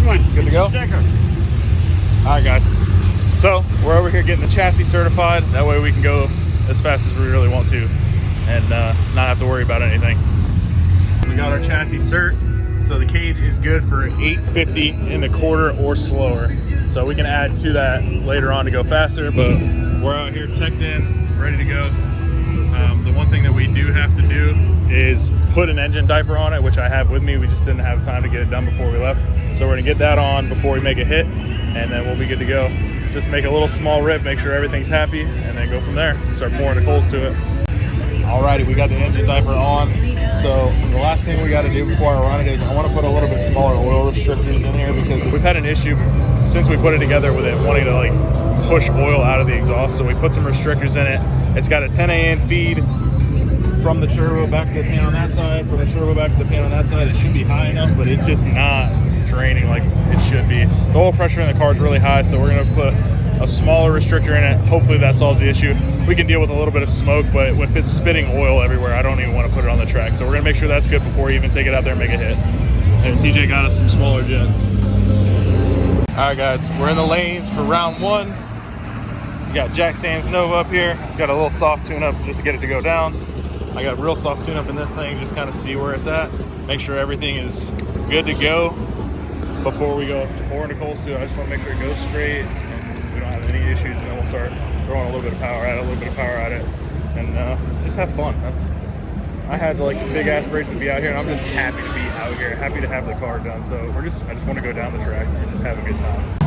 one. Good to go? Sticker. All right, guys. So we're over here getting the chassis certified. That way we can go as fast as we really want to and not have to worry about anything. We got our chassis cert. So the cage is good for 850 in the quarter or slower. So we can add to that later on to go faster, but we're out here teched in, ready to go. The one thing that we do have to do is put an engine diaper on it, which I have with me. We just didn't have time to get it done before we left. So we're gonna get that on before we make a hit, and then we'll be good to go. Just make a little small rip, make sure everything's happy, and then go from there. Start pouring the coals to it. Alrighty, we got the engine diaper on. So the last thing we got to do before I run it is I want to put a little bit smaller oil restrictors in here because we've had an issue since we put it together with it wanting to like push oil out of the exhaust. So we put some restrictors in it. It's got a 10 AN feed from the turbo back to the pan on that side, from the turbo back to the pan on that side. It should be high enough, but it's just not draining like it should be. The oil pressure in the car is really high, so we're going to put a smaller restrictor in it. Hopefully that solves the issue. We can deal with a little bit of smoke, but if it's spitting oil everywhere, I don't even want to put it on the track. So we're gonna make sure that's good before we even take it out there and make a hit. And TJ got us some smaller jets. All right, guys, we're in the lanes for round one. We got Jack Stan's Nova up here. It's got a little soft tune-up just to get it to go down. I got real soft tune-up in this thing, just kind of see where it's at. Make sure everything is good to go before we go pouring the coals to it. I just want to make sure it goes straight and we don't have any issues, and then we'll start throwing a little bit of power at it, and just have fun. I had like big aspirations to be out here, and I'm just happy to be out here, happy to have the car done. So I just want to go down the track and just have a good time.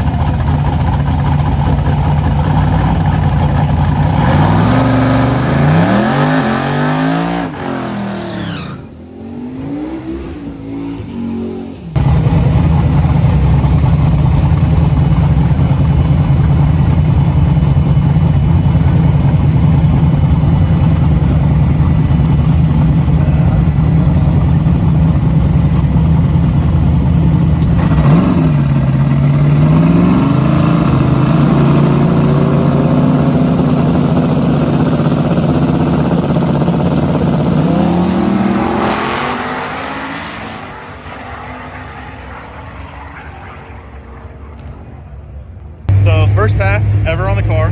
So first pass ever on the car,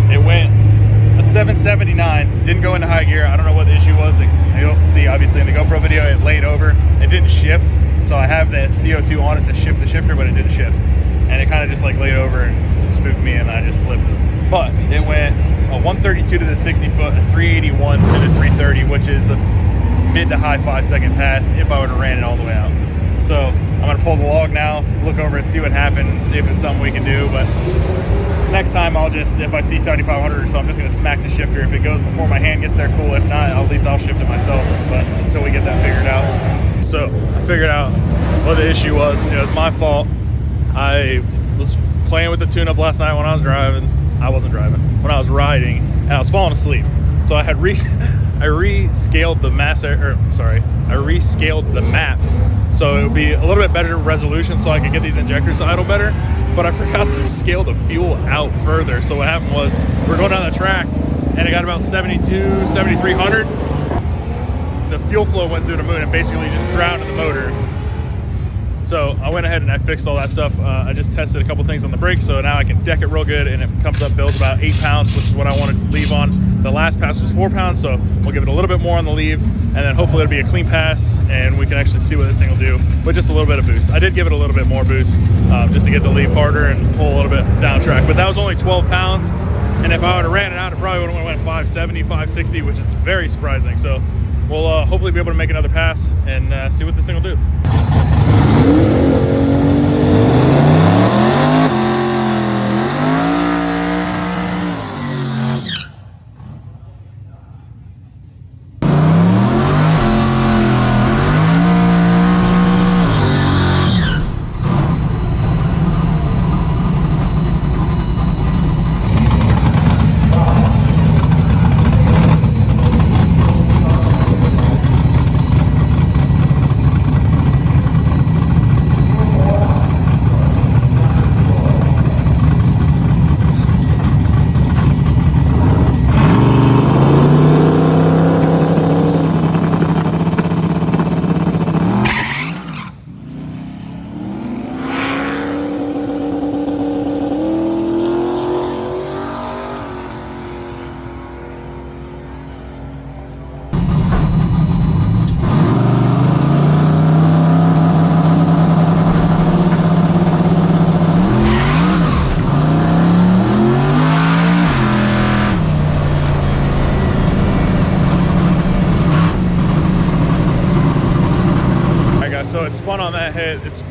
it went a 779, didn't go into high gear. I don't know what the issue was. You don't see obviously in the GoPro video, it laid over, it didn't shift. So I have the CO2 on it to shift the shifter, but it didn't shift. And it kind of just like laid over and spooked me, and I just lifted. But it went a 132 to the 60 foot, a 381 to the 330, which is a mid to high 5-second pass if I would have ran it all the way out. So I'm gonna pull the log now, look over and see what happened, see if it's something we can do. But next time I'll just, if I see 7500 or so, I'm just gonna smack the shifter. If it goes before my hand gets there, cool. If not, at least I'll shift it myself. But until we get that figured out. So I figured out what the issue was. It was my fault. I was playing with the tune-up last night when I was driving. I wasn't driving, when I was riding, and I was falling asleep. So I had I rescaled the I rescaled the map so it would be a little bit better resolution so I could get these injectors to idle better. But I forgot to scale the fuel out further. So what happened was we're going down the track and it got about 7,300. The fuel flow went through the moon and basically just drowned in the motor. So I went ahead and I fixed all that stuff. I just tested a couple things on the brakes, so now I can deck it real good, and it comes up builds about 8 pounds, which is what I wanted to leave on. The last pass was 4 pounds, so we'll give it a little bit more on the leave, and then hopefully it'll be a clean pass, and we can actually see what this thing will do with just a little bit of boost. I did give it a little bit more boost just to get the leave harder and pull a little bit down track, but that was only 12 pounds, and if I would have ran it out, it probably would have went 570, 560, which is very surprising. So we'll hopefully be able to make another pass and see what this thing will do.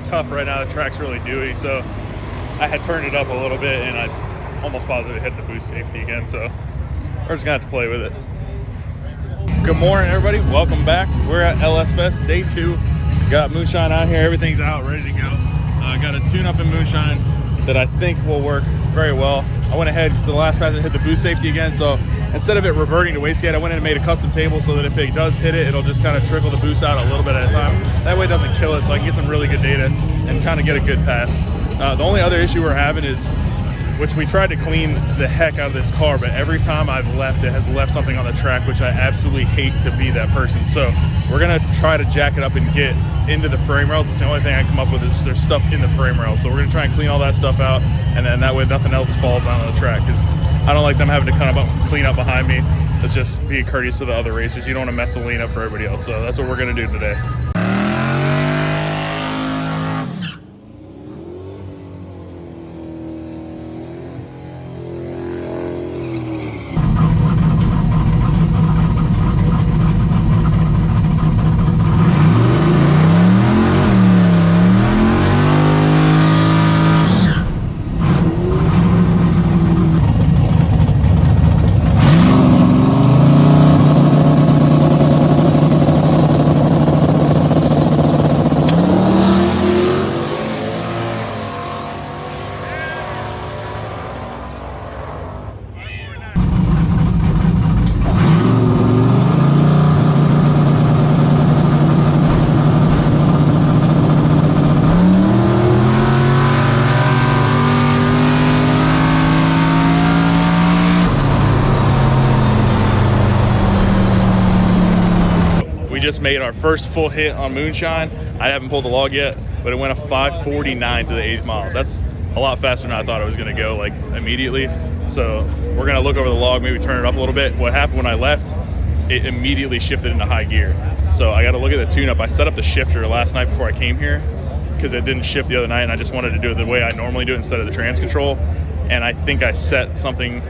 tough right now. The track's really dewy, so I had turned it up a little bit, and I almost positive hit the boost safety again, so we're just gonna have to play with it. Good morning, everybody. Welcome back. We're at LS Fest Day 2. Got Moonshine out here. Everything's out, ready to go. Got a tune-up in Moonshine that I think will work very well. I went ahead, because the last pass it hit the boost safety again, so instead of it reverting to wastegate, I went in and made a custom table so that if it does hit it, it'll just kind of trickle the boost out a little bit at a time. That way it doesn't kill it, so I can get some really good data and kind of get a good pass. The only other issue we're having is, which we tried to clean the heck out of this car, but every time I've left, it has left something on the track, which I absolutely hate to be that person. So we're gonna try to jack it up and get into the frame rails. It's the only thing I come up with is there's stuff in the frame rails. So we're gonna try and clean all that stuff out, and then that way nothing else falls on the track, because I don't like them having to kind of clean up behind me. It's just being courteous to the other racers. You don't wanna mess the lane up for everybody else. So that's what we're gonna do today. We just made our first full hit on Moonshine. I haven't pulled the log yet, but it went a 549 to the 8th mile. That's a lot faster than I thought it was gonna go, like immediately. So we're gonna look over the log, maybe turn it up a little bit. What happened when I left, it immediately shifted into high gear. So I gotta look at the tune-up. I set up the shifter last night before I came here because it didn't shift the other night, and I just wanted to do it the way I normally do it instead of the trans control. And I think I set something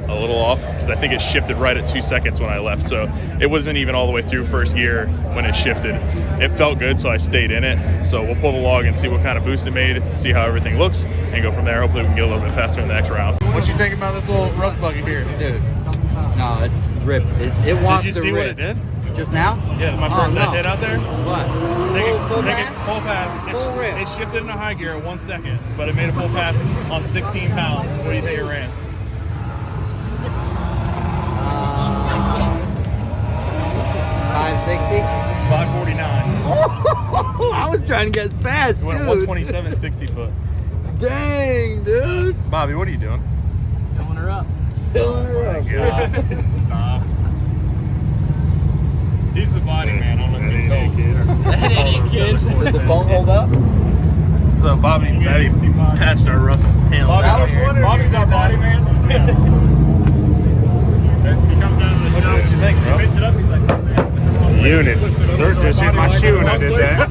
a little off because I think it shifted right at 2 seconds when I left, so it wasn't even all the way through first gear when it shifted. It felt good, so I stayed in it. So we'll pull the log and see what kind of boost it made, see how everything looks, and go from there. Hopefully we can get a little bit faster in the next round. What you think about this little rust bucket here? Dude, no, it's ripped. It wants to rip. Did you see what it did? Just now? Yeah, my first that hit out there. What? Full pass. Full rip. It shifted into high gear in 1 second, but it made a full pass on 16 pounds. What do you think it ran? 560? 549. Oh, I was trying to get as fast, It went dude. 127, 60 foot. Dang, dude. Bobby, what are you doing? Filling her up. God. Stop. He's the body man on the control. That idiot kid. Did the phone hold up? So Bobby and Betty patched our rust panel. Bobby's our body man. He comes down to the What shop. you think, bro? He picks it up. He's like, Unit. There's just hit my shoe and I did that.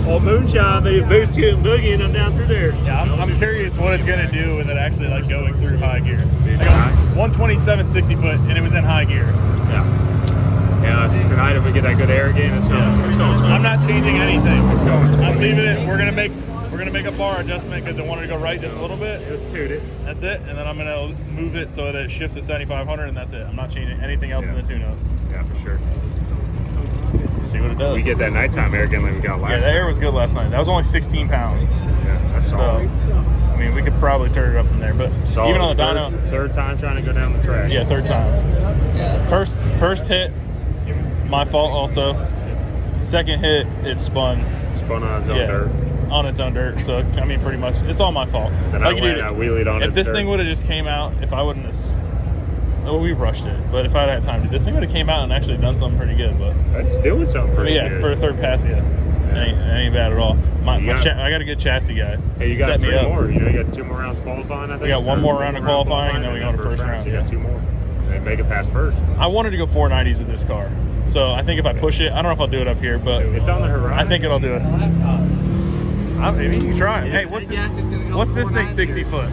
"Oh, Moonshine, they boost you and boogie, and I'm down through there." Yeah, I'm curious what it's gonna do with it actually like going through high gear. Like, high? 127, 60 foot, and it was in high gear. Yeah. Yeah. Tonight if we get that good air again, it's going. It's going. I'm not changing anything. It's going. I'm leaving it. We're gonna make a bar adjustment because it wanted to go right just a little bit. Just toot it. That's it, and then I'm gonna move it so that it shifts at 7,500, and that's it. I'm not changing anything else in the tune-up. Yeah, for sure. See what it does. We get that nighttime air again like we got last. Yeah, the air was good last night. That was only 16 pounds. Yeah, that's So, solid. I mean, we could probably turn it up from there, but Solid. even on the dyno, Third time trying to go down the track. yeah, third time. First hit, my fault also. Second hit, it spun. Spun on its own dirt. On its own dirt. So I mean, pretty much, it's all my fault. Then I wheelied on If its this dirt. thing would have just came out, if I wouldn't have, well, we rushed it. But if I'd had time to, this thing would have came out and actually done something pretty good. But That's doing something pretty yeah, good. for a third pass, it ain't bad at all. I got a good chassis guy. Hey, you got Set me 3 up. more. You know, you got 2 more rounds qualifying, I think. We got one more round of qualifying, and then we go to first first round. So you got 2 more. And make it past first. I wanted to go 490s with this car. So I think if I push it, I don't know if I'll do it up here, but It's on the horizon. I think it'll do it. Maybe you can try it. Hey, what's this thing 60 foot?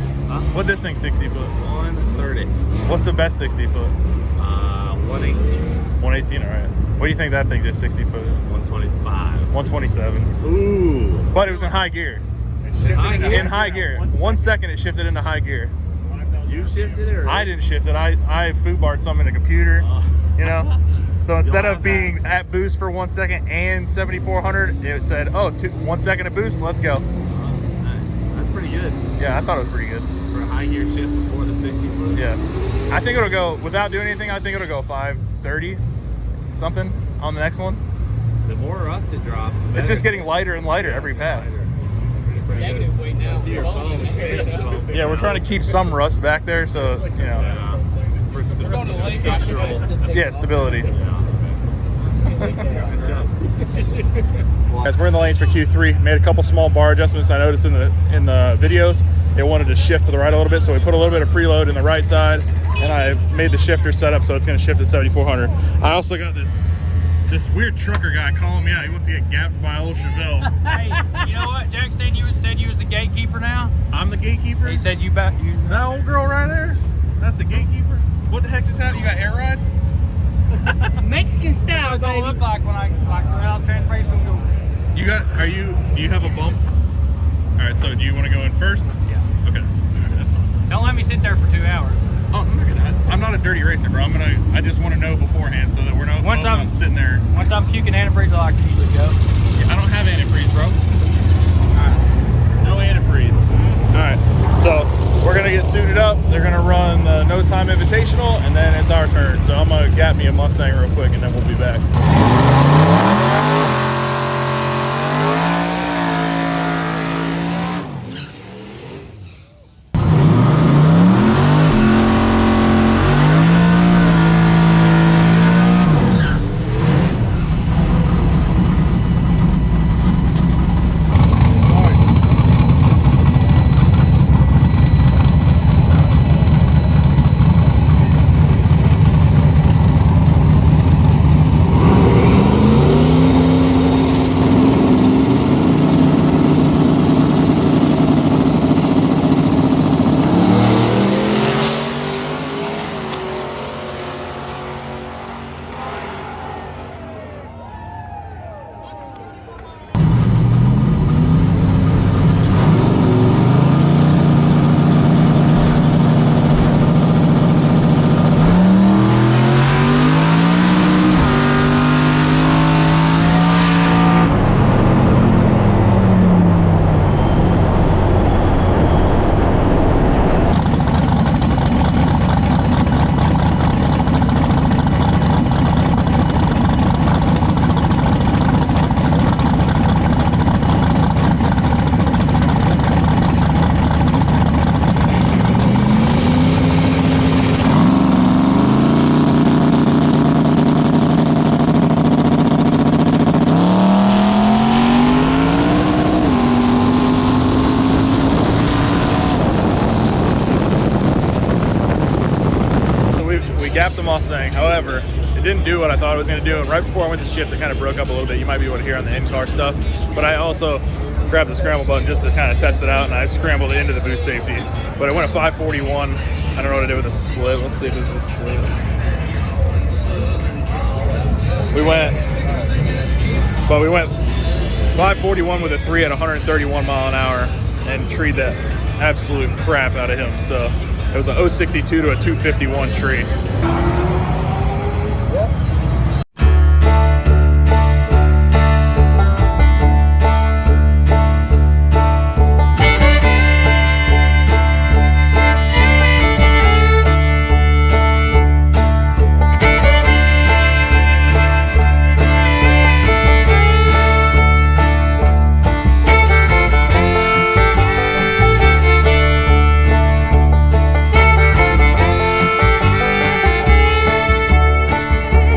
What this thing 60 foot? 130. What's the best 60 foot? 118. 118, all right. What do you think that thing's just 60 foot? 125. 127. Ooh. But it was in high gear. In high gear. 1 second it shifted into high gear. You shifted it? Or I didn't shift it. I foobarred something in the computer, you know? So instead of being at boost for 1 second and 7,400, it said, oh, 1 second of boost, let's go. That's pretty good. Yeah, I thought it was pretty good. For a high gear shift before the 60 foot. Yeah. I think it'll go, without doing anything, I think it'll go 530 something on the next one. The more rust it drops, the better. It's just getting lighter and lighter every pass. Negative weight now. See your phone is changing, phone. Yeah, we're trying to keep some rust back there, so, you know. For structural. Yeah, stability. Guys, we're in the lanes for Q3. Made a couple small bar adjustments. I noticed in the videos it wanted to shift to the right a little bit, so we put a little bit of preload in the right side, and I made the shifter set up so it's going to shift at 7,400. I also got this weird trucker guy calling me out. He wants to get gapped by old Chevelle. Hey, you know what? Jack said you was the gatekeeper now. I'm the gatekeeper. He said you back you. That old girl right there. That's the gatekeeper. What the heck just happened? You got air ride? Mexican style, It's gonna baby. look like when I the transfer's gonna go. Do you have a bump? All right, so do you want to go in first? Yeah. Okay. All right, that's fine. Don't let me sit there for 2 hours. Oh, I'm not a dirty racer, bro. I just want to know beforehand so that we're not Once I'm sitting there. Once I'm puking antifreeze, I like to usually go. Yeah, I don't have antifreeze, bro. No antifreeze. All right, so we're gonna get suited up. They're gonna run the No Time Invitational, and then it's our turn. So I'm gonna gap me a Mustang real quick, and then we'll be back. Gapped the Mustang. However, it didn't do what I thought it was going to do. And right before I went to shift, it kind of broke up a little bit. You might be able to hear on the in-car stuff. But I also grabbed the scramble button just to kind of test it out, and I scrambled it into the boost safety. But it went at 541. I don't know what to do with the slip. Let's see if this is a slip. We went 541 with a 3 at 131 mile an hour and treed that absolute crap out of him. So it was a 062 to a 251 tree.